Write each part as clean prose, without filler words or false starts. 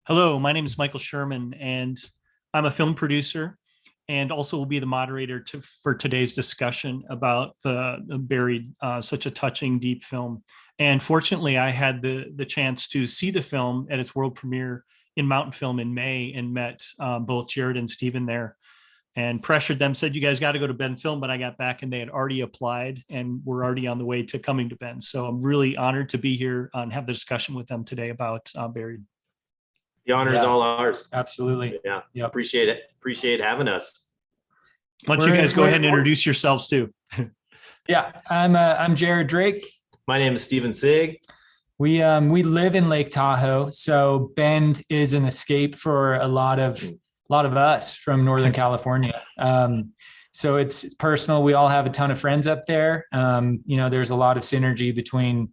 Hello, my name is Michael Sherman, and I'm a film producer and also will be the moderator for today's discussion about the Buried, such a touching, deep film. And fortunately, I had the chance to see the film at its world premiere in Mountain Film in May and met both Jared and Stephen there and pressured them, said, you guys got to go to Bend Film. But I got back and they had already applied and were already on the way to coming to Bend. So I'm really honored to be here and have the discussion with them today about Buried. The honor is all ours. Absolutely. Yeah. Yep. Appreciate it. Appreciate having us. Why don't you guys go ahead and introduce yourselves too? Yeah, I'm Jared Drake. My name is Stephen Sig. We live in Lake Tahoe, so Bend is an escape for a lot of us from Northern California. So it's personal. We all have a ton of friends up there. There's a lot of synergy between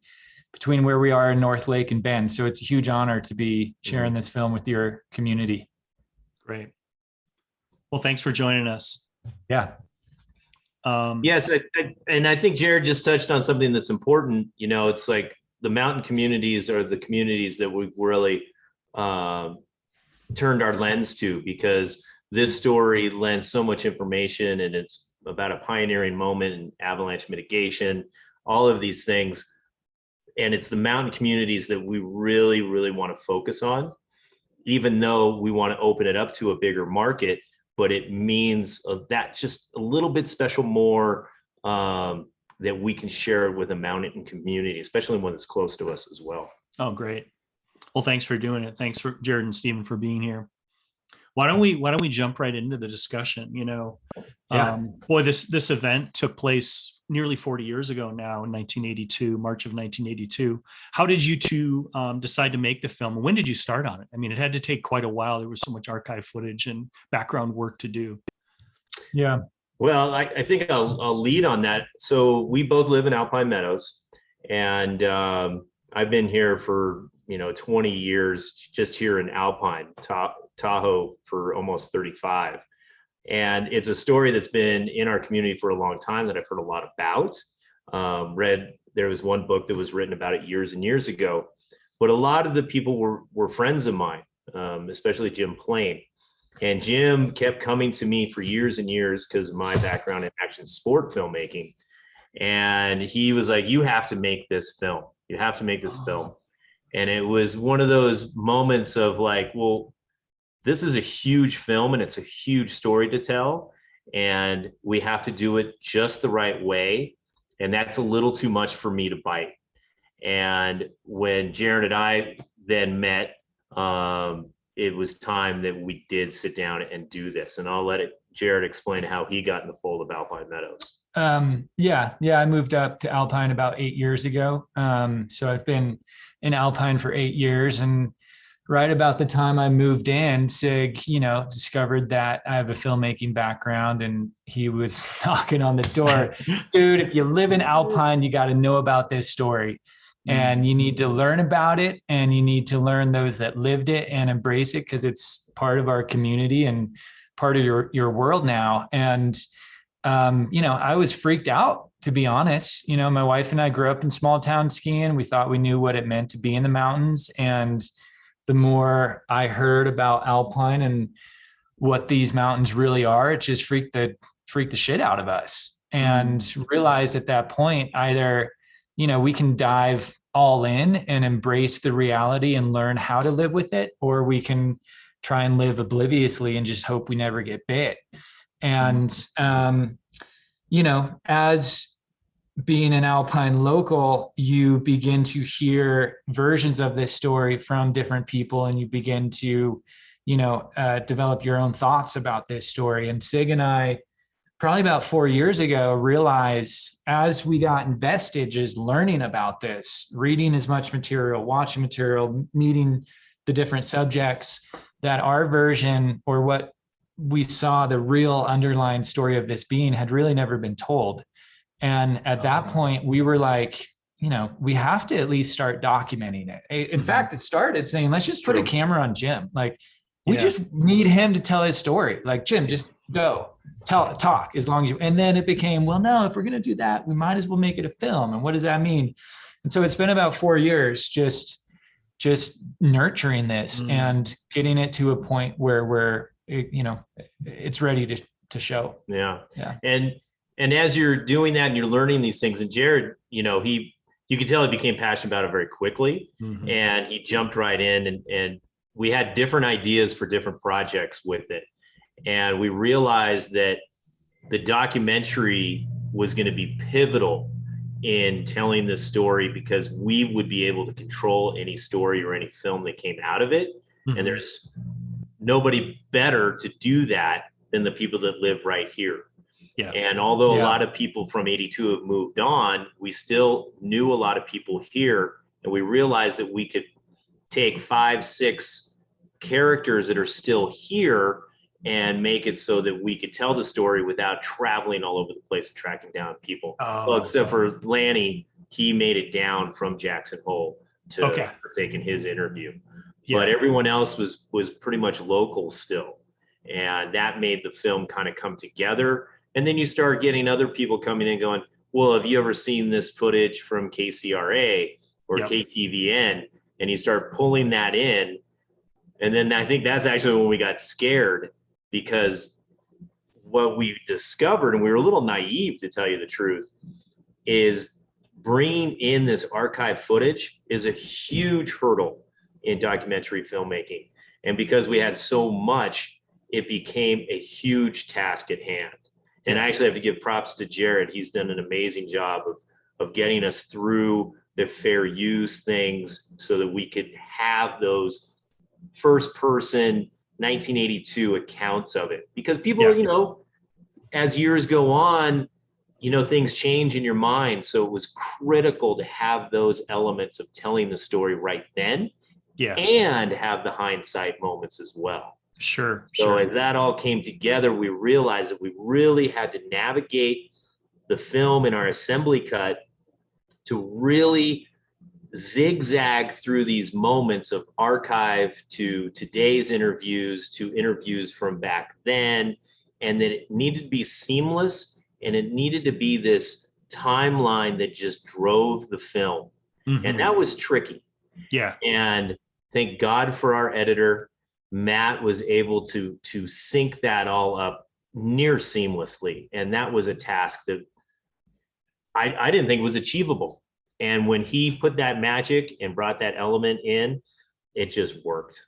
where we are in North Lake and Bend. So it's a huge honor to be sharing this film with your community. Great. Well, thanks for joining us. Yeah. Yes. And I think Jared just touched on something that's important. It's like the mountain communities are the communities that we've really turned our lens to, because this story lends so much information, and it's about a pioneering moment in avalanche mitigation, all of these things. And it's the mountain communities that we really, really want to focus on, even though we want to open it up to a bigger market. But it means that just a little bit special more that we can share with a mountain community, especially one that's close to us as well. Oh, great. Well, thanks for doing it. Thanks for Jared and Stephen for being here. Why don't we jump right into the discussion? This event took place nearly 40 years ago now, in 1982, March of 1982. How did you two decide to make the film? When did you start on it? I mean, it had to take quite a while. There was so much archive footage and background work to do. Yeah. Well, I think I'll lead on that. So we both live in Alpine Meadows, and I've been here for 20 years, just here in Alpine, Tahoe for almost 35. And it's a story that's been in our community for a long time that I've heard a lot about. There was one book that was written about it years and years ago, but a lot of the people were friends of mine, especially Jim Plain. And Jim kept coming to me for years and years because of my background in action sport filmmaking. And he was like, you have to make this film. You have to make this film. And it was one of those moments of like, well, this is a huge film and it's a huge story to tell, and we have to do it just the right way. And that's a little too much for me to bite. And when Jared and I then met, it was time that we did sit down and do this. And I'll let Jared explain how he got in the fold of Alpine Meadows. I moved up to Alpine about 8 years ago. So I've been in Alpine for 8 years, and right about the time I moved in, Sig, discovered that I have a filmmaking background, and he was knocking on the door. Dude, if you live in Alpine, you got to know about this story, and you need to learn about it, and you need to learn those that lived it and embrace it, because it's part of our community and part of your world now. And, I was freaked out, to be honest. My wife and I grew up in small town skiing. We thought we knew what it meant to be in the mountains. And the more I heard about Alpine and what these mountains really are, it just freaked the shit out of us. And realized at that point, either, we can dive all in and embrace the reality and learn how to live with it, or we can try and live obliviously and just hope we never get bit. And, as being an Alpine local, you begin to hear versions of this story from different people, and you begin to, develop your own thoughts about this story. And Sig and I, probably about 4 years ago, realized, as we got invested just learning about this, reading as much material, watching material, meeting the different subjects, that our version, or what we saw the real underlying story of this being, had really never been told. And at that point, we were like, we have to at least start documenting it. In fact, it started saying, let's just put a camera on Jim. Like, we just need him to tell his story. Like, Jim, just go, talk as long as you, and then it became, well, no, if we're going to do that, we might as well make it a film. And what does that mean? And so it's been about 4 years, just just nurturing this and getting it to a point where it's ready to show. Yeah. Yeah. And as you're doing that and you're learning these things, and Jared, you could tell he became passionate about it very quickly, and he jumped right in, and we had different ideas for different projects with it. And we realized that the documentary was going to be pivotal in telling this story, because we would be able to control any story or any film that came out of it. And there's nobody better to do that than the people that live right here. Yeah. And although a lot of people from 82 have moved on, we still knew a lot of people here. And we realized that we could take 5, 6 characters that are still here and make it so that we could tell the story without traveling all over the place and tracking down people. Well, except for Lanny, he made it down from Jackson Hole to taking his interview. Yeah. But everyone else was pretty much local still. And that made the film kind of come together. And then you start getting other people coming in going, well, have you ever seen this footage from KCRA or KTVN? And you start pulling that in. And then I think that's actually when we got scared, because what we discovered, and we were a little naive to tell you the truth, is bringing in this archive footage is a huge hurdle in documentary filmmaking. And because we had so much, it became a huge task at hand. And I actually have to give props to Jared. He's done an amazing job of getting us through the fair use things so that we could have those first person 1982 accounts of it. Because people, as years go on, things change in your mind. So it was critical to have those elements of telling the story right then, and have the hindsight moments as well. Sure. So as that all came together, we realized that we really had to navigate the film in our assembly cut to really zigzag through these moments of archive to today's interviews to interviews from back then. And that it needed to be seamless, and it needed to be this timeline that just drove the film. And that was tricky. Yeah. And thank God for our editor. Matt was able to sync that all up near seamlessly. And that was a task that I didn't think was achievable. And when he put that magic and brought that element in, it just worked.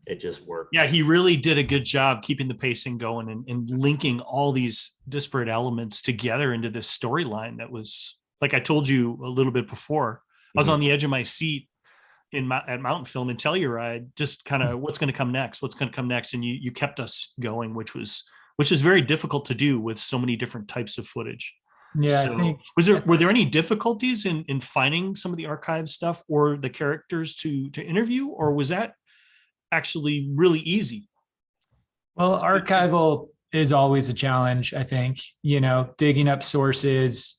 It just worked. Yeah, he really did a good job keeping the pacing going and linking all these disparate elements together into this storyline that was, like I told you a little bit before, I was on the edge of my seat at Mountain Film and Telluride, just kind of what's going to come next, and you kept us going, which is very difficult to do with so many different types of footage. Yeah. So were there any difficulties in finding some of the archive stuff or the characters to interview, or was that actually really easy? Well, archival is always a challenge, I think, digging up sources,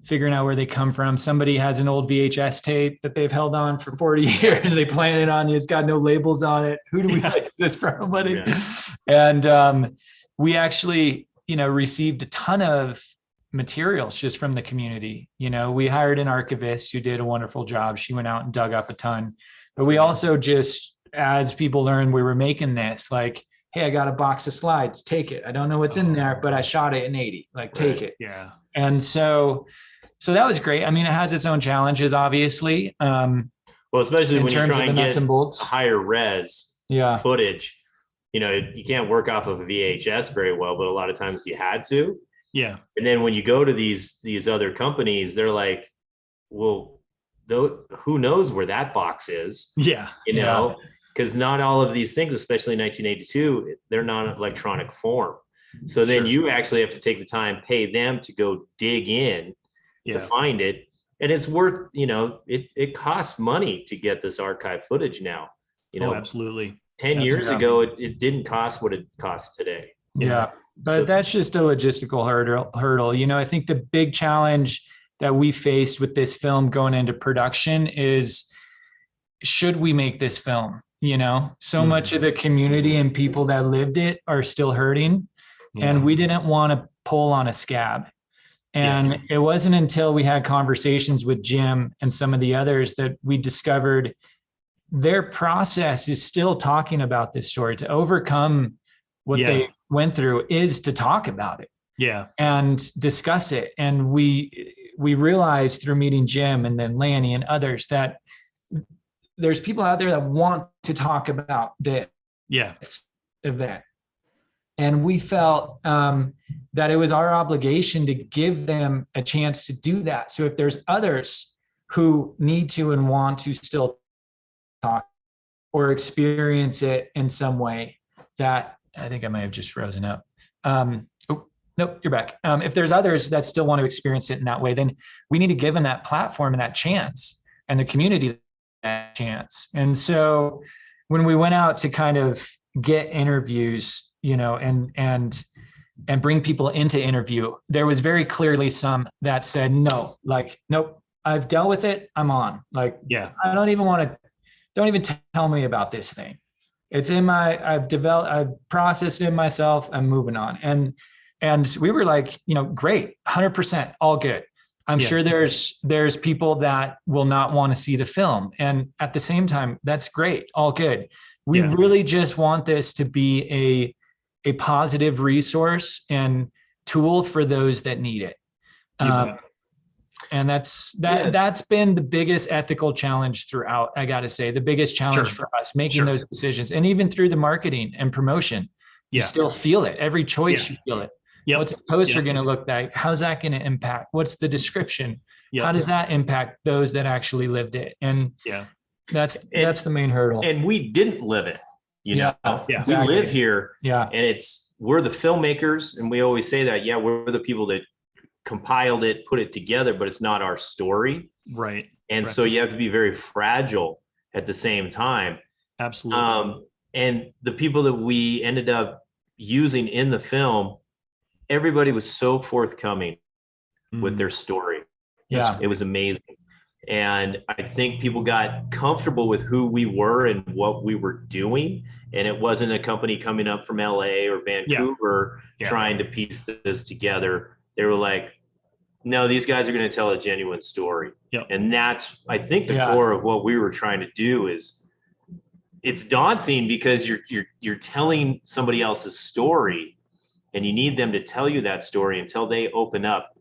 figuring out where they come from. Somebody has an old VHS tape that they've held on for 40 years. They plant it on you. It's got no labels on it. Who do we fix this from, buddy? Yeah. And we actually, received a ton of materials just from the community. We hired an archivist who did a wonderful job. She went out and dug up a ton. But we also just, as people learned we were making this, like, hey, I got a box of slides. Take it. I don't know what's in there, but I shot it in 80. Like, take it. Yeah. And so that was great. I mean, it has its own challenges, obviously. Well, especially when you try and get higher res footage, you can't work off of a VHS very well, but a lot of times you had to. Yeah. And then when you go to these other companies, they're like, well, who knows where that box is? Yeah. Because not all of these things, especially in 1982, they're not in electronic form. So then you actually have to take the time, pay them to go dig in to find it. And it's worth, it costs money to get this archive footage now. Absolutely. 10 years ago, it didn't cost what it costs today. Yeah. But that's just a logistical hurdle. I think the big challenge that we faced with this film going into production is, should we make this film? So much of the community and people that lived it are still hurting. Yeah. And we didn't want to pull on a scab. And it wasn't until we had conversations with Jim and some of the others that we discovered their process is still talking about this story. To overcome what they went through is to talk about it. Yeah. And discuss it. And we realized through meeting Jim and then Lanny and others that there's people out there that want to talk about this event. And we felt that it was our obligation to give them a chance to do that. So if there's others who need to and want to still talk or experience it in some way, that I think I might have just frozen up. Nope, you're back. If there's others that still want to experience it in that way, then we need to give them that platform and that chance, and the community that chance. And so when we went out to kind of get interviews, and bring people into interview, there was very clearly some that said, no, like, nope, I've dealt with it. I'm on. Like, I don't even tell me about this thing. It's in I've processed it myself. I'm moving on. And we were like, great, 100%, all good. I'm sure there's people that will not want to see the film. And at the same time, that's great, all good. We really just want this to be a positive resource and tool for those that need it. And that's been the biggest ethical challenge throughout, I got to say, the biggest challenge for us, making those decisions. And even through the marketing and promotion, you still feel it. Every choice you feel it. What's the poster going to look like? How's that going to impact? What's the description? How does that impact those that actually lived it? And that's the main hurdle. And we didn't live it, exactly. We live here, and we're the filmmakers, and we always say that, we're the people that compiled it, put it together, but it's not our story. Right. And so you have to be very fragile at the same time. Absolutely. And the people that we ended up using in the film, everybody was so forthcoming with their story. It was amazing. And I think people got comfortable with who we were and what we were doing. And it wasn't a company coming up from LA or Vancouver trying to piece this together. They were like, no, these guys are going to tell a genuine story. And that's, I think, the core of what we were trying to do. Is it's daunting because you're telling somebody else's story, and you need them to tell you that story. Until they open up,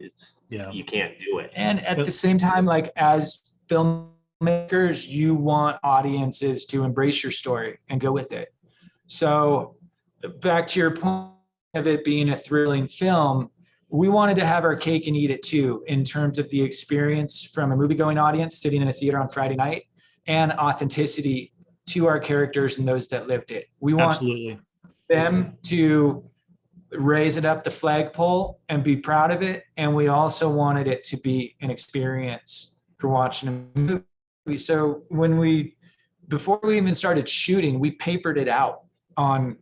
you can't do it. And at the same time, like, as filmmakers, you want audiences to embrace your story and go with it. So back to your point of it being a thrilling film, we wanted to have our cake and eat it too, in terms of the experience from a movie-going audience sitting in a theater on Friday night, and authenticity to our characters and those that lived it. We want them to raise it up the flagpole and be proud of it. And we also wanted it to be an experience for watching a movie. So before we even started shooting, we papered it out on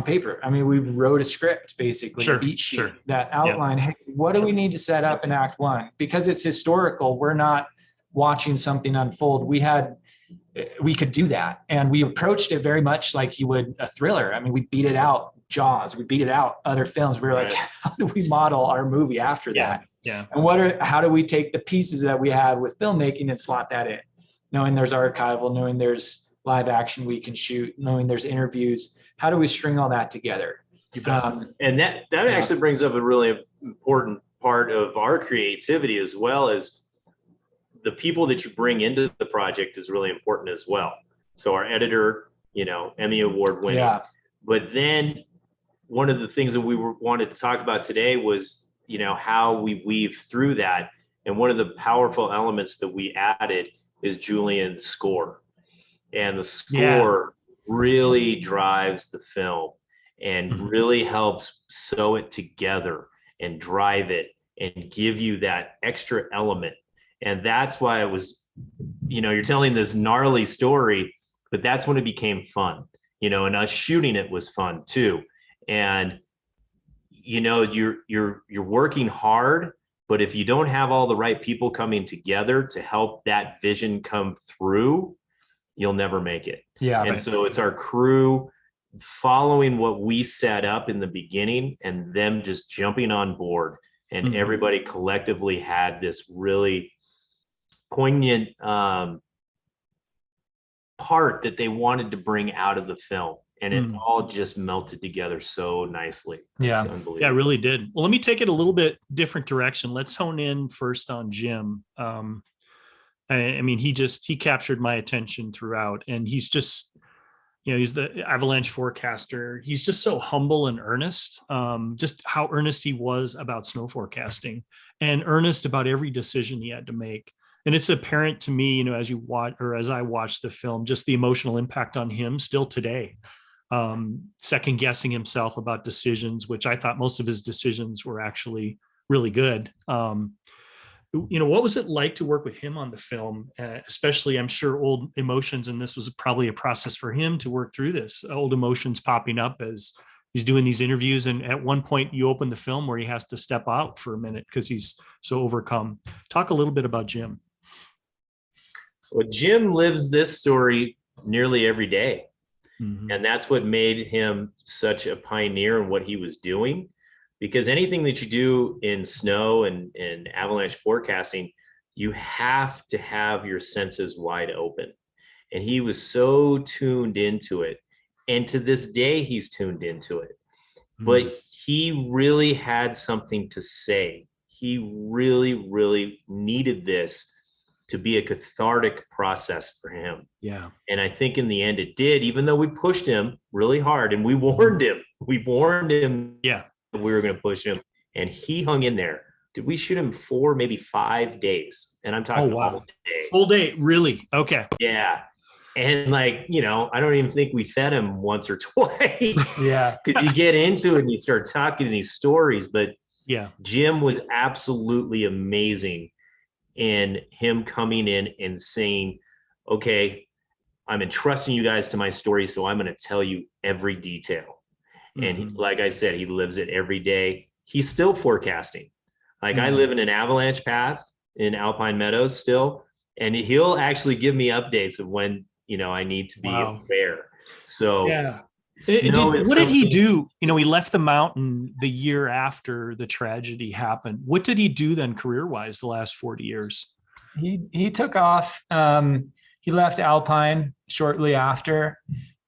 paper. I mean, we wrote a script, basically, each sheet that outlined, hey, what do we need to set up in Act 1? Because it's historical, we're not watching something unfold. We could do that. And we approached it very much like you would a thriller. I mean, we beat it out Jaws, we beat it out other films. We were like, how do we model our movie after that? And how do we take the pieces that we have with filmmaking and slot that in? Knowing there's archival, knowing there's live action we can shoot, knowing there's interviews. How do we string all that together? And that actually brings up a really important part of our creativity, as well as the people that you bring into the project is really important as well. So our editor, Emmy Award winning, but then one of the things that we wanted to talk about today was, how we weave through that. And one of the powerful elements that we added is Julian's score. And the score really drives the film and really helps sew it together and drive it and give you that extra element. And that's why it was, you're telling this gnarly story, but that's when it became fun, and us shooting it was fun too. And, you're working hard, but if you don't have all the right people coming together to help that vision come through, you'll never make it. So it's our crew following what we set up in the beginning and them just jumping on board. And everybody collectively had this really poignant part that they wanted to bring out of the film. And it Mm. all just melted together so nicely. Yeah. It's unbelievable. Yeah, it really did. Well, let me take it a little bit different direction. Let's hone in first on Jim. I mean, he captured my attention throughout, and he's just, he's the avalanche forecaster. He's just so humble and earnest. Just how earnest he was about snow forecasting, and earnest about every decision he had to make. And it's apparent to me, as you watch, or as I watched the film, just the emotional impact on him still today. Second guessing himself about decisions, which I thought most of his decisions were actually really good. What was it like to work with him on the film? Especially, I'm sure old emotions, and this was probably a process for him to work through this, old emotions popping up as he's doing these interviews. And at one point you open the film where he has to step out for a minute because he's so overcome. Talk a little bit about Jim. Well, Jim lives this story nearly every day. Mm-hmm. And that's what made him such a pioneer in what he was doing, because anything that you do in snow and avalanche forecasting, you have to have your senses wide open. And he was so tuned into it. And to this day, he's tuned into it. Mm-hmm. But he really had something to say. He really, really needed this to be a cathartic process for him. Yeah. And I think in the end it did, even though we pushed him really hard and we warned him. Yeah. We were going to push him, and he hung in there. Did we shoot him 4, maybe 5 days? And I'm talking all day. Full day, really? Okay. Yeah. And I don't even think we fed him once or twice. Yeah. Because you get into it and you start talking these stories. But yeah, Jim was absolutely amazing in him coming in and saying, okay, I'm entrusting you guys to my story, so I'm going to tell you every detail. Mm-hmm. And like I said, he lives it every day. He's still forecasting. I live in an avalanche path in Alpine Meadows still, and he'll actually give me updates of when, I need to be aware. So yeah. What did he do? He left the mountain the year after the tragedy happened. What did he do then career-wise the last 40 years? He took off. He left Alpine shortly after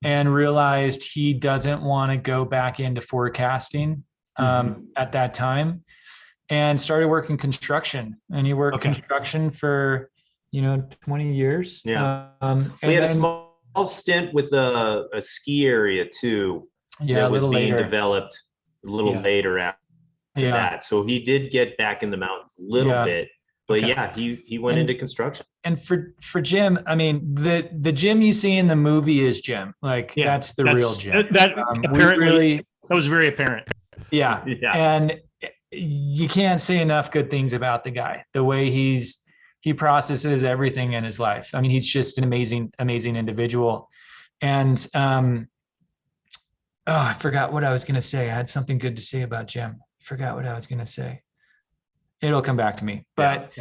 and realized he doesn't want to go back into forecasting at that time, and started working construction. And he worked construction for 20 years. Yeah. We had a small stint with a ski area too. Yeah, that was being developed a little later after that. So he did get back in the mountains a little bit, but he went into construction. And for Jim, I mean, the Jim you see in the movie is Jim. That's the real Jim. That apparently that was very apparent. Yeah. And you can't say enough good things about the guy. The way he processes everything in his life. I mean, he's just an amazing, amazing individual. And I forgot what I was going to say. I had something good to say about Jim. Forgot what I was going to say. It'll come back to me. But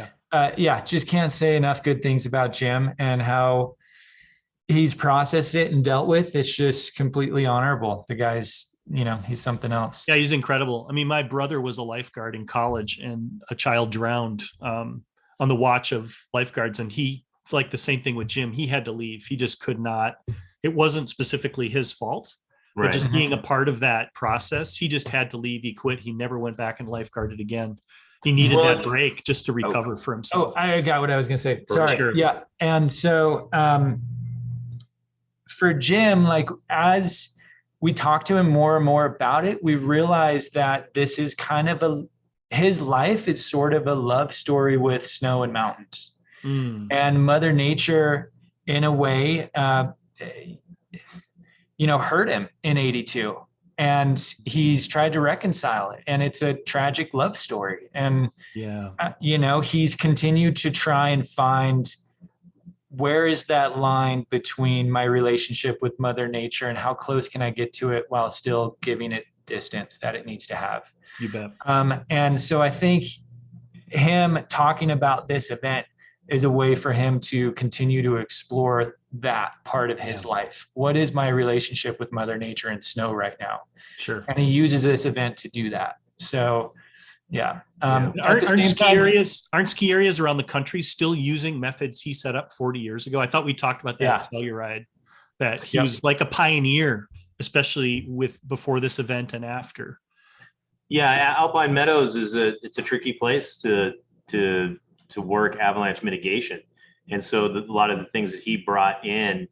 just can't say enough good things about Jim and how he's processed it and dealt with. It's just completely honorable. The guy's, he's something else. Yeah, he's incredible. I mean, my brother was a lifeguard in college, and a child drowned on the watch of lifeguards. And he, like the same thing with Jim, he had to leave. He just could not. It wasn't specifically his fault, but just being a part of that process, he just had to leave. He quit. He never went back and lifeguarded again. He needed that break just to recover for himself. Oh, I got what I was going to say. Sorry. Sure. Yeah. And so for Jim, as we talk to him more and more about it, we realized that this is kind of his life is sort of a love story with snow and mountains. And Mother Nature, in a way, hurt him in 82. And he's tried to reconcile it. And it's a tragic love story. And, he's continued to try and find where is that line between my relationship with Mother Nature and how close can I get to it while still giving it distance that it needs to have. You bet. And so I think him talking about this event is a way for him to continue to explore that part of his life. What is my relationship with Mother Nature and snow right now? Sure. And he uses this event to do that. So Yeah. Aren't ski areas around the country still using methods he set up 40 years ago? I thought we talked about that at Telluride, that he was like a pioneer, especially before this event and after. Yeah, Alpine Meadows it's a tricky place to work avalanche mitigation, and so a lot of the things that he brought in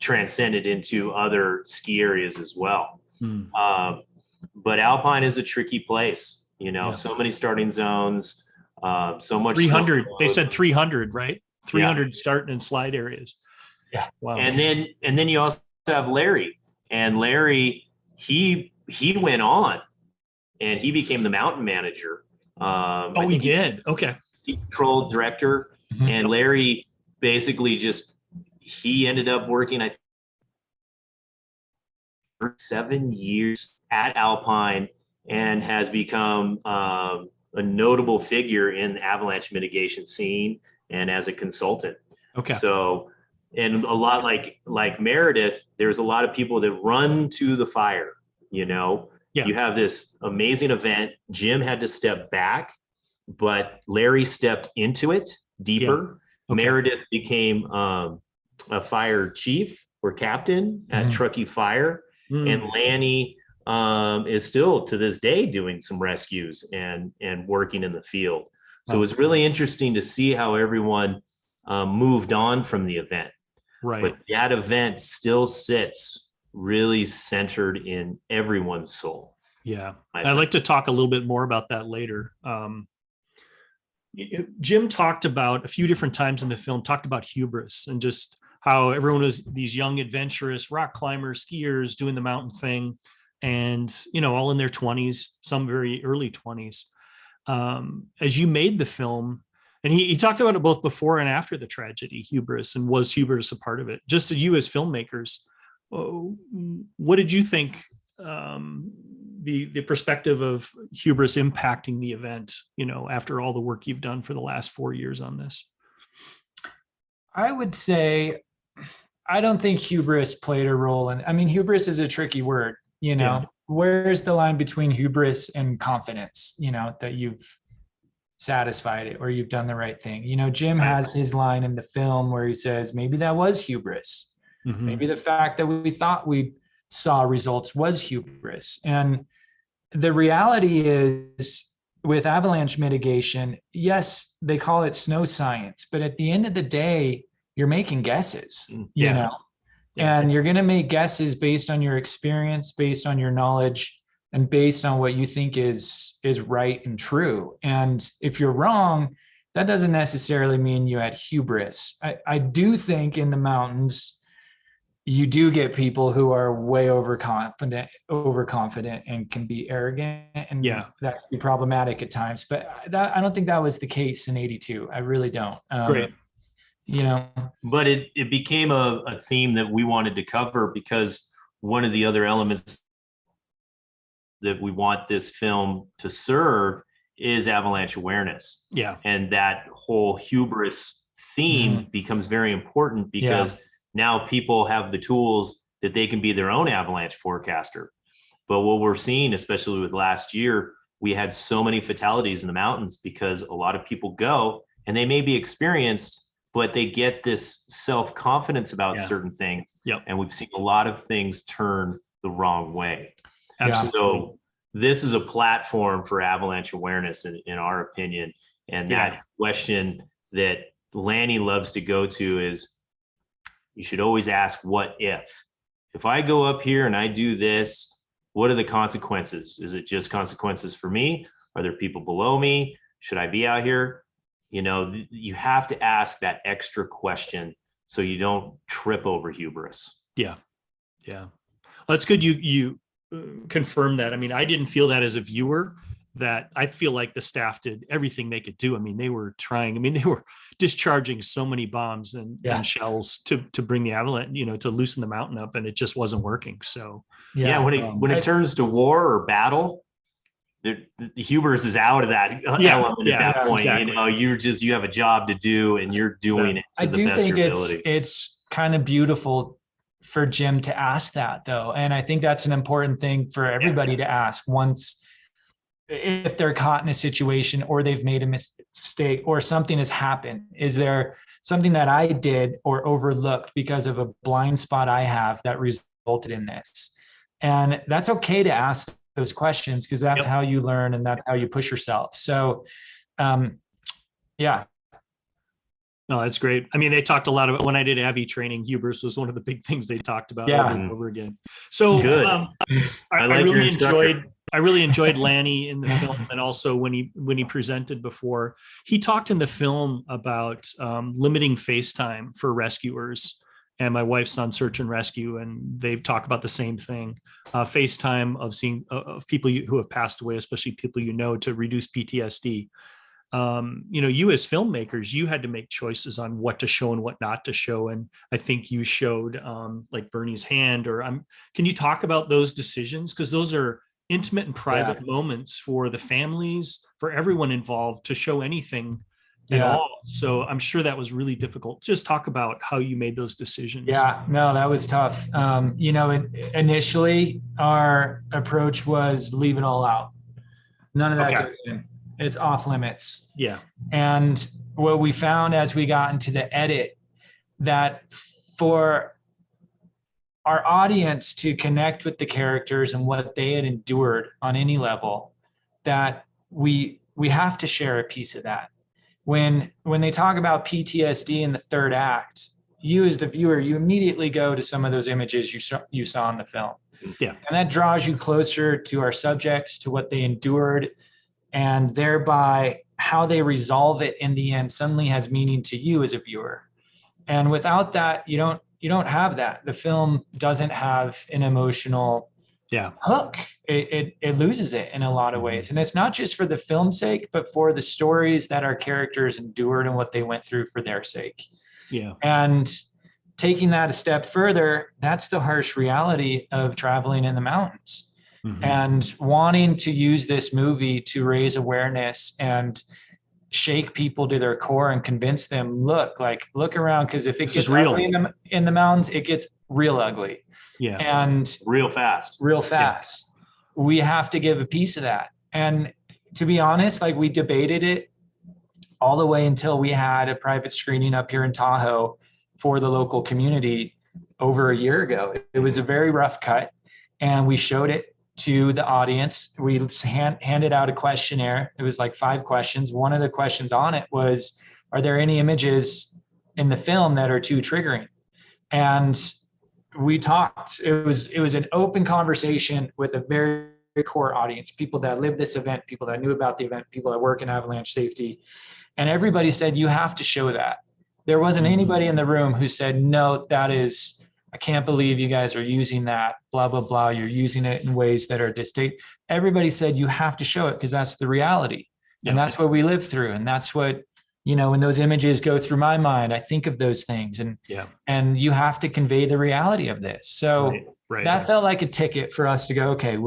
transcended into other ski areas as well. But Alpine is a tricky place, so many starting zones, so much 300. They said 300, right? 300 starting and slide areas. Yeah. Wow. And then you also have Larry, and Larry, he went on and he became the mountain manager. He did. Okay. Control director. Mm-hmm. And Larry basically he ended up working, I think, 7 years at Alpine and has become a notable figure in the avalanche mitigation scene and as a consultant. Okay. So, and a lot like Meredith, there's a lot of people that run to the fire, Yeah. You have this amazing event. Jim had to step back, but Larry stepped into it deeper. Yeah. Okay. Meredith became a fire chief or captain at Truckee Fire. And Lanny is still to this day doing some rescues and working in the field. So it was really interesting to see how everyone moved on from the event. Right. But that event still sits really centered in everyone's soul. Yeah. I'd like to talk a little bit more about that later. Jim talked about a few different times in the film, talked about hubris and just how everyone was these young, adventurous rock climbers, skiers doing the mountain thing. And, all in their 20s, some very early 20s. As you made the film, and he talked about it both before and after the tragedy, hubris, and was hubris a part of it? Just as you as filmmakers, what did you think the perspective of hubris impacting the event, after all the work you've done for the last 4 years on this? I would say, I don't think hubris played a role in, hubris is a tricky word, Where's the line between hubris and confidence, that you've satisfied it or you've done the right thing? Jim has his line in the film where he says, maybe that was hubris. Mm-hmm. Maybe the fact that we thought we saw results was hubris. And the reality is, with avalanche mitigation, yes, they call it snow science, but at the end of the day, you're making guesses, and you're going to make guesses based on your experience, based on your knowledge, and based on what you think is right and true. And if you're wrong, that doesn't necessarily mean you had hubris. I do think in the mountains, you do get people who are way overconfident and can be arrogant, and that can be problematic at times. But I don't think that was the case in '82. I really don't. Great. But it became a theme that we wanted to cover, because one of the other elements that we want this film to serve is avalanche awareness. Yeah. And that whole hubris theme becomes very important, because now people have the tools that they can be their own avalanche forecaster. But what we're seeing, especially with last year, we had so many fatalities in the mountains because a lot of people go and they may be experienced, but they get this self-confidence about certain things. Yep. And we've seen a lot of things turn the wrong way. Absolutely. So this is a platform for avalanche awareness, in our opinion. And that question that Lanny loves to go to is, you should always ask, what if I go up here and I do this, what are the consequences? Is it just consequences for me? Are there people below me? Should I be out here? You have to ask that extra question so you don't trip over hubris. Yeah. Well, that's good. You confirm that. I didn't feel that as a viewer, that I feel like the staff did everything they could do. They were trying, they were discharging so many bombs and shells to bring the avalanche, to loosen the mountain up, and it just wasn't working. So when it turns to war or battle, the hubris is out of that element at that point. Exactly. You have a job to do, and you're doing it to the best of your ability. It's kind of beautiful for Jim to ask that, though, and I think that's an important thing for everybody to ask once if they're caught in a situation or they've made a mistake or something has happened? Is there something that I did or overlooked because of a blind spot I have that resulted in this? And that's okay to ask those questions, because that's how you learn and that's how you push yourself. So, yeah. No, that's great. I mean, they talked a lot about, when I did AVI training, hubris was one of the big things they talked about over and over again. So I really enjoyed Lanny in the film, and also when he presented before. He talked in the film about limiting FaceTime for rescuers. And my wife's on search and rescue, and they've talked about the same thing. FaceTime of seeing of people who have passed away, especially people to reduce PTSD. You as filmmakers, you had to make choices on what to show and what not to show. And I think you showed like Bernie's hand, can you talk about those decisions? Because those are intimate and private moments for the families, for everyone involved, to show anything at all. So I'm sure that was really difficult. Just talk about how you made those decisions. Yeah, no, that was tough. Initially our approach was leave it all out. None of that goes in. It's off limits. Yeah. And what we found as we got into the edit, that for our audience to connect with the characters and what they had endured on any level, that we have to share a piece of that. When they talk about PTSD in the third act, you as the viewer, you immediately go to some of those images you saw in the film. Yeah. And that draws you closer to our subjects, to what they endured, and thereby how they resolve it in the end suddenly has meaning to you as a viewer. And without that, you don't have that. The film doesn't have an emotional hook. It loses it in a lot of ways. And it's not just for the film's sake, but for the stories that our characters endured and what they went through for their sake. Yeah. And taking that a step further, that's the harsh reality of traveling in the mountains. Mm-hmm. And wanting to use this movie to raise awareness and shake people to their core and convince them, look around, because if it gets ugly in the mountains, it gets real ugly. Yeah. And real fast. Yeah. We have to give a piece of that. And to be honest, we debated it all the way until we had a private screening up here in Tahoe for the local community over a year ago. It was a very rough cut, and we showed it to the audience. We handed out a questionnaire. It was 5 questions. One of the questions on it was, are there any images in the film that are too triggering? And we talked. It was an open conversation with a very core audience, people that lived this event, people that knew about the event, people that work in avalanche safety. And everybody said, you have to show that. There wasn't anybody in the room who said, no, I can't believe you guys are using that, blah, blah, blah. You're using it in ways that are distinct. Everybody said you have to show it because that's the reality. Yeah. And that's what we live through. And that's what, when those images go through my mind, I think of those things. And you have to convey the reality of this. So that felt like a ticket for us to go, okay,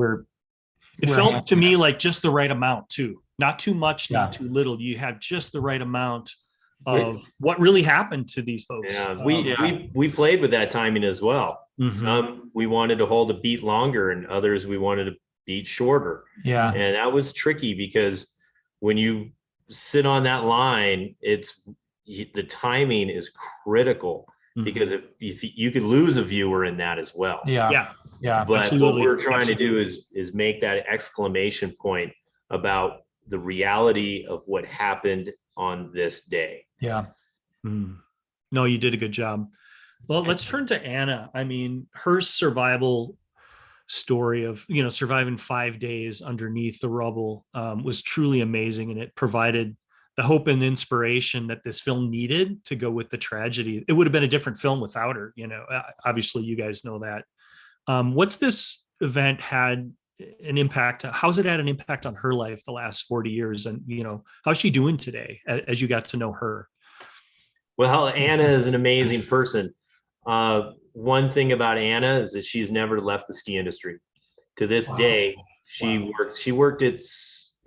it felt to me like just the right amount too. Not too much, not too little. You had just the right amount of what really happened to these folks. Yeah, we played with that timing as well. Mm-hmm. Some we wanted to hold a beat longer, and others we wanted to beat shorter. Yeah, and that was tricky because when you sit on that line, the timing is critical. Mm-hmm. Because if you could lose a viewer in that as well. Yeah. But absolutely. What we're trying to do is make that exclamation point about the reality of what happened on this day. Yeah. No, you did a good job. Well, let's turn to Anna. I mean, her survival story of, surviving 5 days underneath the rubble was truly amazing. And it provided the hope and inspiration that this film needed to go with the tragedy. It would have been a different film without her. Obviously you guys know that. What's this event had an impact? How's it had an impact on her life the last 40 years? And, how's she doing today as you got to know her? Well, Anna is an amazing person. One thing about Anna is that she's never left the ski industry. To this day, she worked at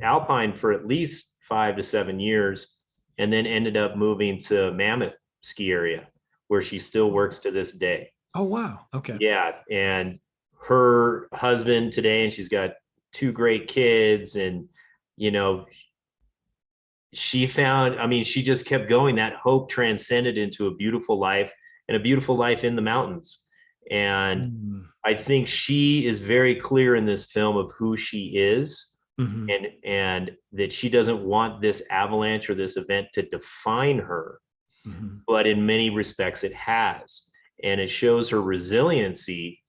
Alpine for at least 5 to 7 years, and then ended up moving to Mammoth ski area, where she still works to this day. Oh, wow. Okay. Yeah. And her husband today, and she's got 2 great kids, and you know, she found, I mean, she just kept going. That hope transcended into a beautiful life, and a beautiful life in the mountains. And I think she is very clear in this film of who she is, and that she doesn't want this avalanche or this event to define her, but in many respects it has. And it shows her resiliency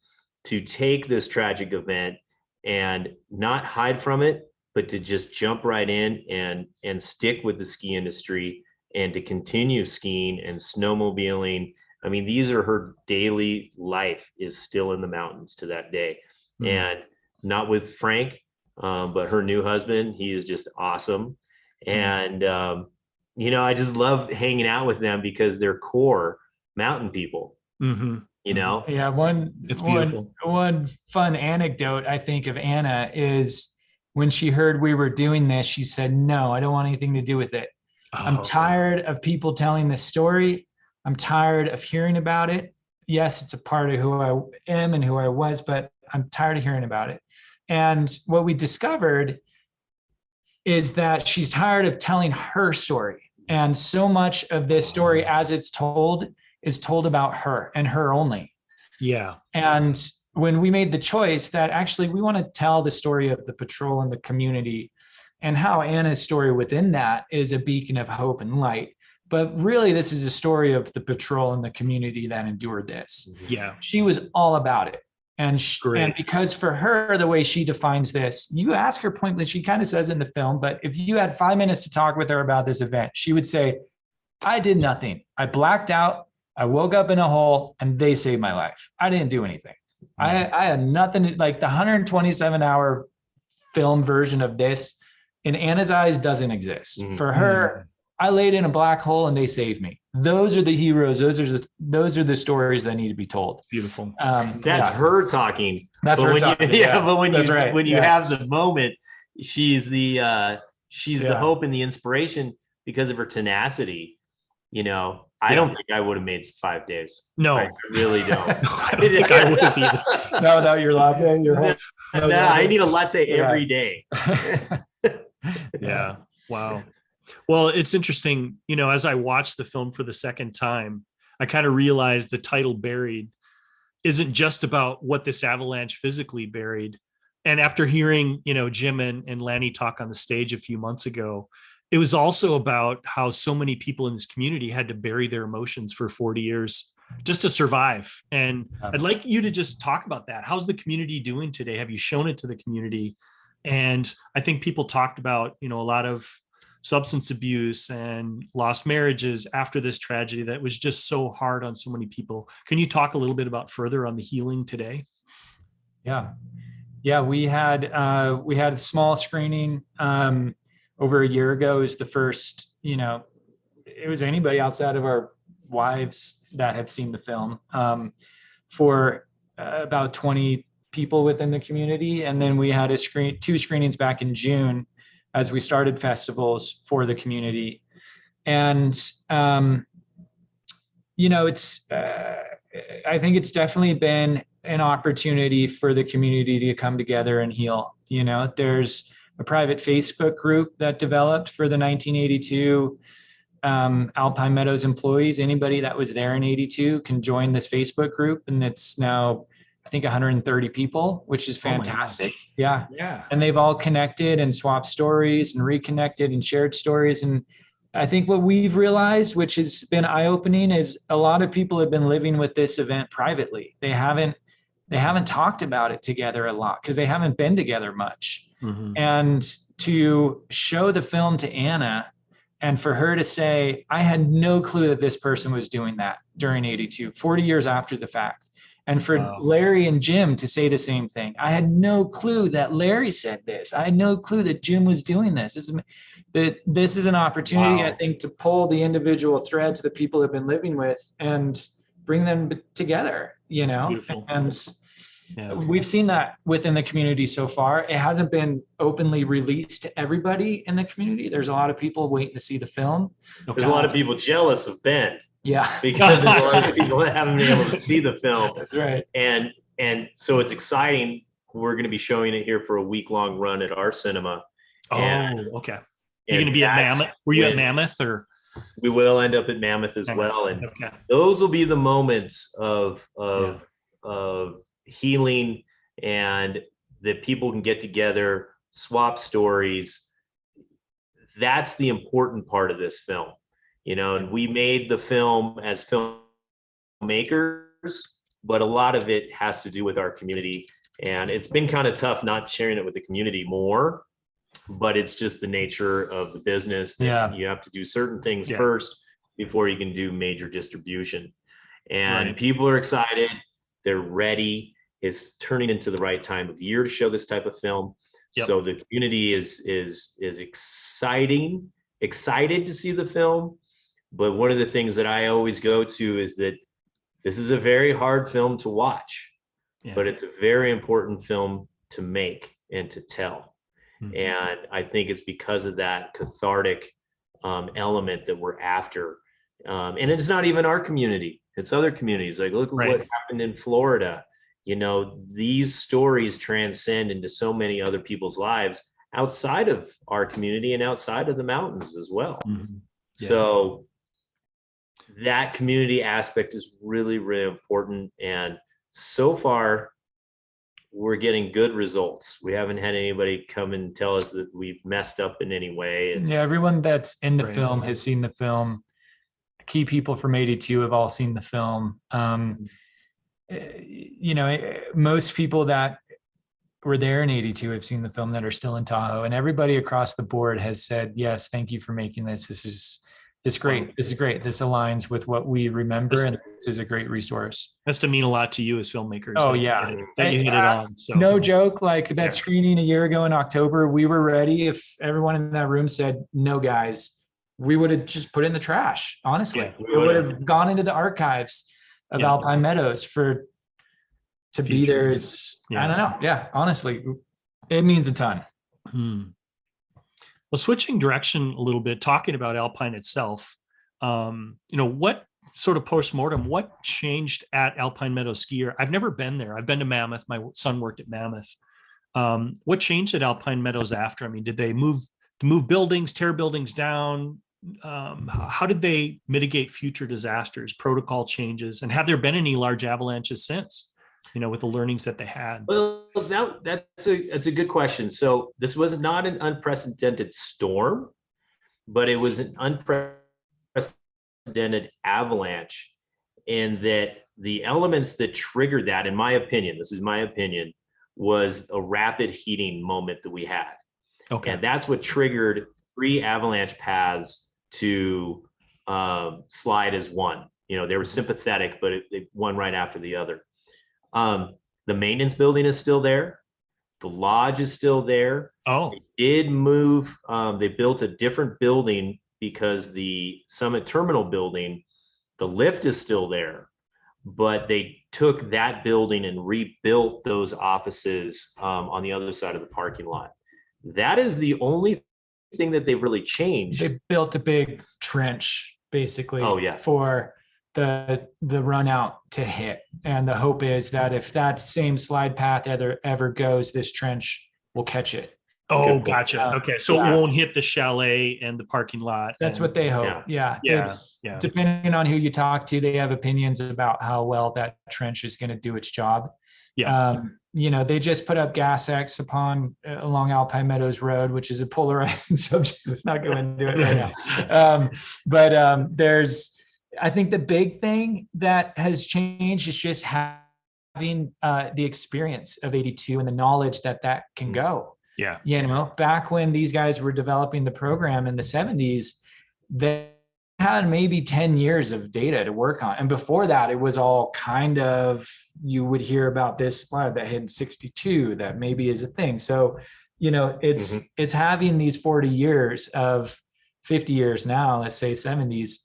to take this tragic event and not hide from it, but to just jump right in and stick with the ski industry, and to continue skiing and snowmobiling. I mean, these are her daily life, is still in the mountains to that day. And not with Frank, but her new husband. He is just awesome. And, you know, I just love hanging out with them because they're core mountain people, you know? Yeah. It's beautiful. One fun anecdote I think of Anna is when she heard we were doing this, she said, "No, I don't want anything to do with it. I'm tired of people telling this story. I'm tired of hearing about it. Yes, it's a part of who I am and who I was, but I'm tired of hearing about it." And what we discovered is that she's tired of telling her story. And so much of this story, as it's told, is told about her and her only. Yeah. And when we made the choice that actually we want to tell the story of the patrol and the community, and how Anna's story within that is a beacon of hope and light. But really, this is a story of the patrol and the community that endured this. Yeah. She was all about it. And because for her, the way she defines this, you ask her point, she kind of says in the film, but if you had 5 minutes to talk with her about this event, she would say, "I did nothing. I blacked out. I woke up in a hole and they saved my life. I didn't do anything. I had nothing." Like the 127-hour film version of this, in Anna's eyes, doesn't exist. For her, I laid in a black hole and they saved me. Those are the heroes. Those are the stories that need to be told. Beautiful. That's her talking. That's her talking. But when you right. have the moment, she's the hope and the inspiration because of her tenacity. You know, I don't think I would have made 5 days. No, I really don't. I don't think I would have either. No, your latte. I need a latte every day. Yeah. Wow. Well, it's interesting, you know, as I watched the film for the second time, I kind of realized the title Buried isn't just about what this avalanche physically buried. And after hearing, you know, Jim and Lanny talk on the stage a few months ago, it was also about how so many people in this community had to bury their emotions for 40 years just to survive. And I'd like you to just talk about that. How's the community doing today? Have you shown it to the community? And I think people talked about, you know, a lot of substance abuse and lost marriages after this tragedy that was just so hard on so many people. Can you talk a little bit about further on the healing today? Yeah. We had a small screening over a year ago. It was the first, you know, it was anybody outside of our wives that had seen the film, for about 20 people within the community. And then we had two screenings back in June as we started festivals for the community. And, you know, I think it's definitely been an opportunity for the community to come together and heal. You know, there's a private Facebook group that developed for the 1982 Alpine Meadows employees. Anybody that was there in 82 can join this Facebook group. And it's now, I think, 130 people, which is fantastic. Yeah. And they've all connected and swapped stories and reconnected and shared stories. And I think what we've realized, which has been eye-opening, is a lot of people have been living with this event privately. They haven't talked about it together a lot because they haven't been together much. And to show the film to Anna and for her to say, I had no clue that this person was doing that during 82, 40 years after the fact. And for Larry and Jim to say the same thing. I had no clue that Larry said this. I had no clue that Jim was doing this. This is an opportunity, I think, to pull the individual threads that people have been living with and bring them together, you know? And we've seen that within the community so far. It hasn't been openly released to everybody in the community. There's a lot of people waiting to see the film. There's a lot of people jealous of Ben. Yeah. Because there's a lot of people that haven't been able to see the film. That's right. And so it's exciting. We're going to be showing it here for a week-long run at our cinema. And, Oh, okay. You're going to be at that's Mammoth? Were you at when Mammoth or? we will end up at Mammoth as well. And Okay. those will be the moments Yeah. of healing, and that people can get together, swap stories. That's the important part of this film, and we made the film as filmmakers, but a lot of it has to do with our community. And it's been kind of tough not sharing it with the community more, but it's just the nature of the business that Yeah. you have to do certain things Yeah. first before you can do major distribution. And Right. people are excited. They're ready. It's turning into the right time of year to show this type of film. Yep. So the community is excited to see the film. But one of the things that I always go to is that this is a very hard film to watch, Yeah. but it's a very important film to make and to tell. Mhm. And I think it's because of that cathartic element that we're after. And it's not even our community, it's other communities. Like, look at Right. what happened in Florida. These stories transcend into so many other people's lives outside of our community and outside of the mountains as well. Mhm. Yeah. So that community aspect is really, really important. And so far, we're getting good results. We haven't had anybody come and tell us that we've messed up in any way. And Yeah, everyone that's in the Right. film has seen the film. Key people from 82 have all seen the film. Most people that were there in 82 have seen the film that are still in Tahoe, and everybody across the board has said, yes, thank you for making this. It's great. This is great. This aligns with what we remember, and this is a great resource. Has to mean a lot to you as filmmakers. Oh, that yeah. that you hit it on. So No joke. Like that Yeah. screening a year ago in October, we were ready. If everyone in that room said, no, guys, we would have just put it in the trash. Honestly, Yeah, we it would would've. have gone into the archives of Yeah. Alpine Meadows to be there. Futures. I don't know. Yeah. Honestly, it means a ton. Well, switching direction a little bit, talking about Alpine itself, what sort of postmortem, what changed at Alpine Meadows Ski Area? I've never been there. I've been to Mammoth. My son worked at Mammoth. What changed at Alpine Meadows after? I mean, did they move buildings, tear buildings down? How did they mitigate future disasters, protocol changes, and have there been any large avalanches since? With the learnings that they had. Well, that's a good question. So this was not an unprecedented storm, but it was an unprecedented avalanche, in that the elements that triggered that, in my opinion, this is my opinion, was a rapid heating moment that we had. Okay. And that's what triggered 3 avalanche paths to slide as one. They were sympathetic, but they one right after the other. The maintenance building is still there. The lodge is still there. Oh, They did move. They built a different building because the Summit Terminal building, the lift is still there, but they took that building and rebuilt those offices on the other side of the parking lot. That is the only thing that they've really changed. They built a big trench basically Oh, yeah. for the run out to hit. And the hope is that if that same slide path ever goes, this trench will catch it. Oh, gotcha. Okay. So Yeah. it won't hit the chalet and the parking lot. That's what they hope. Yeah. Yeah. Yeah. Depending on who you talk to, they have opinions about how well that trench is going to do its job. Yeah. They just put up gas X along Alpine Meadows Road, which is a polarizing subject. Let's not go into it right now. I think the big thing that has changed is just having the experience of 82 and the knowledge that can go. Yeah. Back when these guys were developing the program in the 70s, they had maybe 10 years of data to work on. And before that, it was all kind of, you would hear about this slide that hit 62 that maybe is a thing. So, it's having these 40 years of 50 years now, let's say 70s,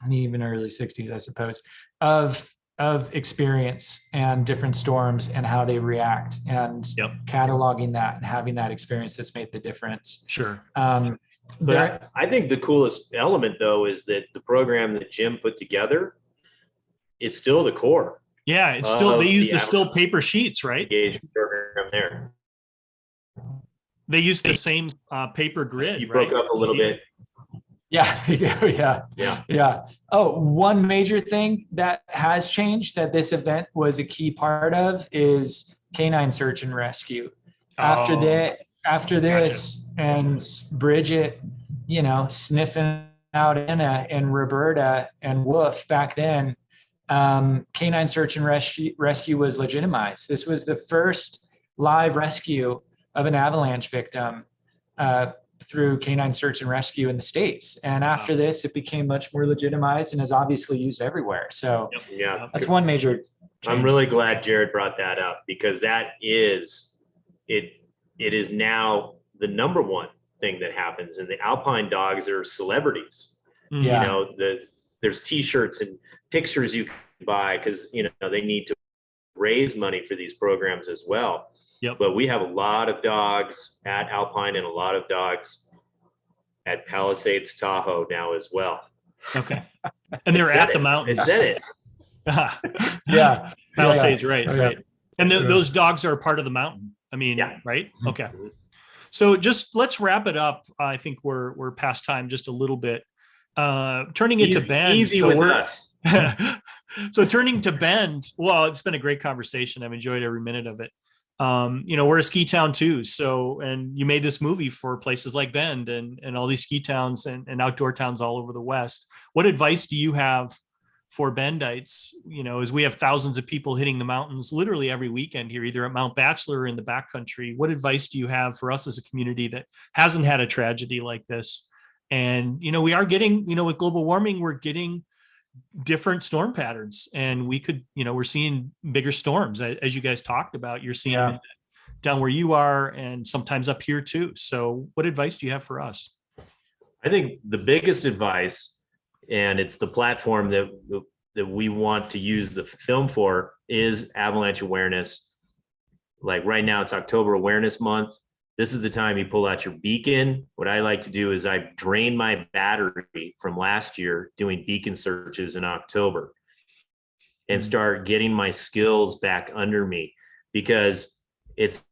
and even early 60s, I suppose, of experience and different storms and how they react, and cataloging that and having that experience that's made the difference. Sure. But I think the coolest element, though, is that the program that Jim put together is still the core. Yeah, it's still, they use the still paper sheets, right? Engagement program there. They use the same paper grid, You right? broke up a little bit. Yeah, they do. Yeah. Yeah. Yeah. Oh, one major thing that has changed that this event was a key part of is canine search and rescue. After Oh, that, after gotcha. this, and Bridget, sniffing out Anna and Roberta and Woof back then, canine search and rescue was legitimized. This was the first live rescue of an avalanche victim through canine search and rescue in the States. And after this, it became much more legitimized and is obviously used everywhere. So Yeah. that's one major change. I'm really glad Jared brought that up, because that is it. It is now the number one thing that happens, and the alpine dogs are celebrities. Yeah. There's T-shirts and pictures you can buy because they need to raise money for these programs as well. Yep. But we have a lot of dogs at Alpine and a lot of dogs at Palisades Tahoe now as well. Okay. And they're at the I mountains. said it. Yeah. Palisades, Yeah. right, Yeah. right. And those dogs are a part of the mountain. I mean, Yeah. right? Okay. So just let's wrap it up. I think we're past time just a little bit. Turning it to Bend. Easy with us. So turning to Bend, well, it's been a great conversation. I've enjoyed every minute of it. We're a ski town too. So, and you made this movie for places like Bend and all these ski towns and outdoor towns all over the West. What advice do you have for Bendites, as we have thousands of people hitting the mountains literally every weekend here, either at Mount Bachelor or in the backcountry? What advice do you have for us as a community that hasn't had a tragedy like this? And, we are getting, with global warming, we're getting different storm patterns, and we could, we're seeing bigger storms as you guys talked about. You're seeing them down where you are and sometimes up here too. So what advice do you have for us? I think the biggest advice, and it's the platform that we want to use the film for, is Avalanche Awareness. Like right now, it's October Awareness Month. This is the time you pull out your beacon. What I like to do is I drain my battery from last year doing beacon searches in October and start getting my skills back under me, because it's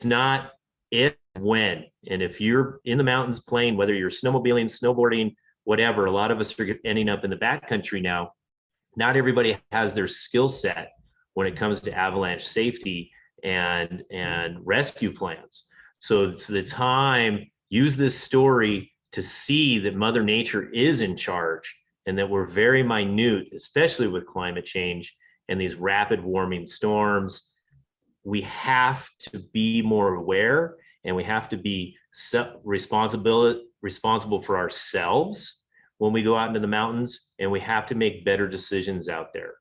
not if, when. And if you're in the mountains playing, whether you're snowmobiling, snowboarding, whatever, a lot of us are ending up in the backcountry now. Not everybody has their skill set when it comes to avalanche safety and rescue plans. So it's the time, use this story to see that Mother Nature is in charge and that we're very minute, especially with climate change and these rapid warming storms. We have to be more aware, and we have to be responsible for ourselves when we go out into the mountains, and we have to make better decisions out there.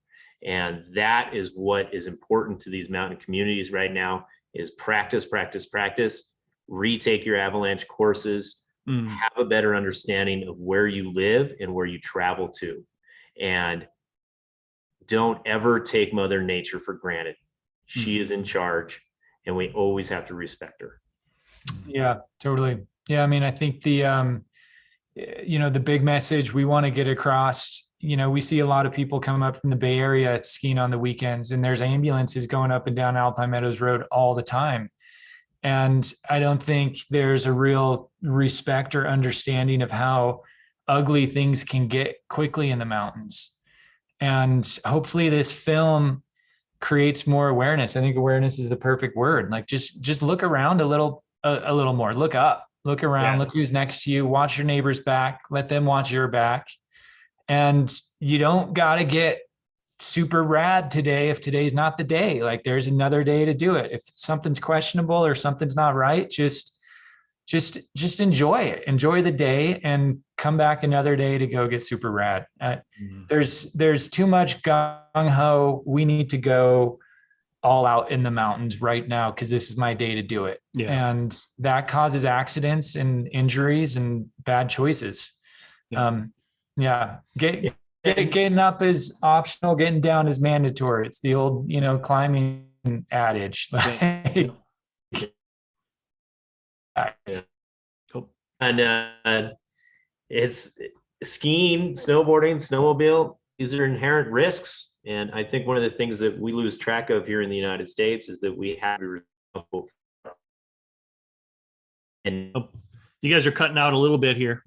And that is what is important to these mountain communities right now, is practice, retake your avalanche courses, have a better understanding of where you live and where you travel to. And don't ever take Mother Nature for granted. She is in charge, and we always have to respect her. Yeah, totally. Yeah. I mean, I think the big message we want to get across, we see a lot of people come up from the Bay Area skiing on the weekends, and there's ambulances going up and down Alpine Meadows Road all the time. And I don't think there's a real respect or understanding of how ugly things can get quickly in the mountains. And hopefully this film creates more awareness. I think awareness is the perfect word. Like just look around a little more, look up, look around, look who's next to you, watch your neighbor's back, let them watch your back. And you don't got to get super rad today if today's not the day. Like, there's another day to do it. If something's questionable or something's not right, just enjoy it, enjoy the day, and come back another day to go get super rad. There's too much gung-ho. We need to go all out in the mountains right now because this is my day to do it. And that causes accidents and injuries and bad choices. Getting up is optional, getting down is mandatory. It's the old, climbing adage. And it's skiing, snowboarding, snowmobile. These are inherent risks. And I think one of the things that we lose track of here in the United States is that we have to be responsible And Oh, you guys are cutting out a little bit here.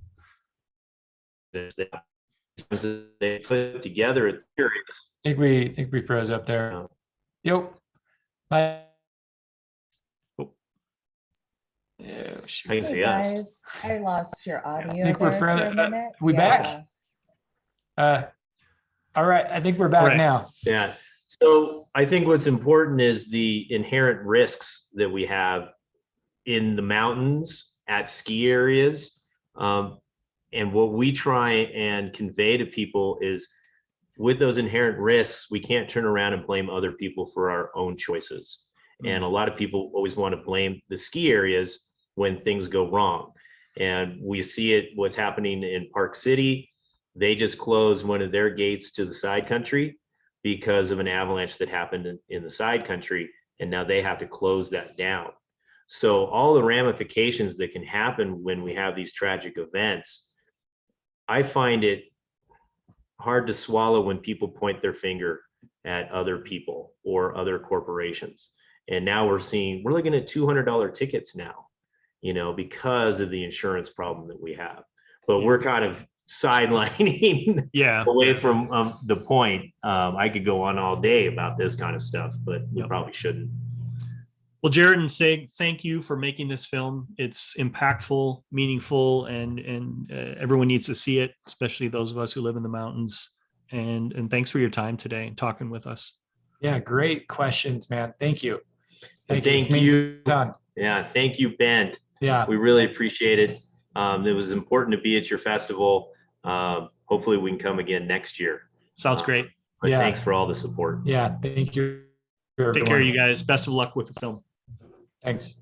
they put together a series. I think we froze up there. No. Yep. Bye. Oh. Yeah, shoot. I can Hey see us. guys, I lost your audio think we're there for a further- minute. we back? All right, I think we're back Right. now. Yeah. So I think what's important is the inherent risks that we have in the mountains, at ski areas. And what we try and convey to people is with those inherent risks, we can't turn around and blame other people for our own choices. And a lot of people always want to blame the ski areas when things go wrong. And we see it, what's happening in Park City. They just closed one of their gates to the side country because of an avalanche that happened in the side country. And now they have to close that down. So all the ramifications that can happen when we have these tragic events, I find it hard to swallow when people point their finger at other people or other corporations. And now we're looking at $200 tickets now, because of the insurance problem that we have. But we're kind of sidelining Yeah. away from the point. I could go on all day about this kind of stuff, but we probably shouldn't. Well, Jared and Sig, thank you for making this film. It's impactful, meaningful, and everyone needs to see it, especially those of us who live in the mountains. And thanks for your time today and talking with us. Yeah, great questions, man. Thank you. Thank This means you. a ton. Yeah, thank you, Ben. Yeah, We really appreciate it. It was important to be at your festival. Hopefully we can come again next year. Sounds great. But Yeah. thanks for all the support. yeah. Thank you. Take care, everyone. you guys. Best of luck with the film. Thanks.